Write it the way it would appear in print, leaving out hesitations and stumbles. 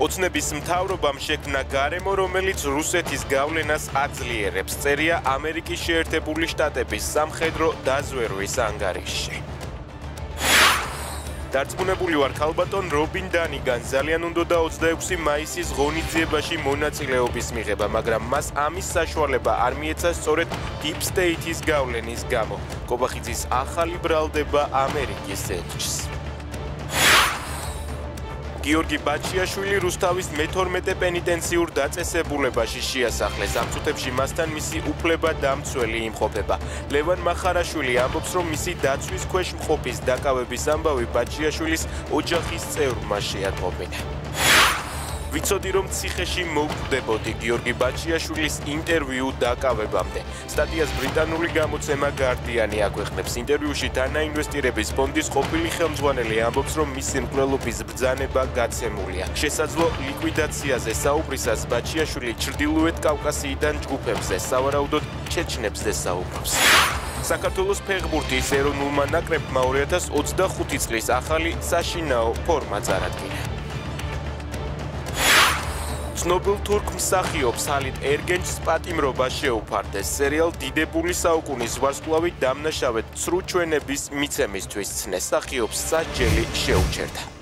ოცნების მთავრობამ შექმნა გარემო, რომელიც რუსეთის გავლენას აძლიერებს, წერია ამერიკის შეერთებული შტატების სამხედრო დაზვერვის ანგარიშში. დარწმუნებული ვარ, ქალბატონ რობინ დანიგან ძალიან უნდოდა 26 მაისის ღონისძიებაში მონაწილეობის მიღება, მაგრამ მას ამის საშუალება არ მიეცა სწორედ Deep State-ის გავლენის გამო. კობახიძის ახალი ბრალდება ამერიკის ელჩს. გიორგი ბაჩიაშვილი რუსთავის მე-12 პენიტენციურ დაწესებულებაში შეასახლეს. ამ წუთებში მასთან მისი უფლება-დამცველი იმყოფება. ლევან მახარაშვილი ამბობს, რომ მისი დაცვის ქვეშ მყოფის დაკავების ამბავი ბაჩიაშვილის ოჯახის წევრმა შეატყობინა. ვიცოდი, რომ ციხეში მოვკვდებოდი გიორგი ბაჩიაშვილის ინტერვიუ დაკავებამდე. სტატიას ბრიტანული გამოცემა გარდიანი აქვეყნებს. ინტერვიუში თანაინვესტირების ფონდის ყოფილი ხელმძღვანელი ამბობს, რომ მისი მკვლელობის ბრძანება გაცემულია. შესაძლო ლიკვიდაციაზე საუბრისას ბაჩიაშვილი ჩრდილოეთ კავკასიიდან ჯგუფებზე, სავარაუდოდ ჩეჩნებზე საუბრობს. საქართველოს ფეხბურთის ეროვნულმა ნაკრებმა 2025 წლის ახალი საშინაო ფორმა წარადგინა. ცნობილ თურქ მსახიობს ჰალით ერგენჩს პატიმრობა შეუფარდეს. სერიალ დიდებული საუკუნის ვარსკვლავი დამნაშავედ ცრუ ჩვენების მიცემისთვის ცნეს. მსახიობს სასჯელი შეუჩერდა.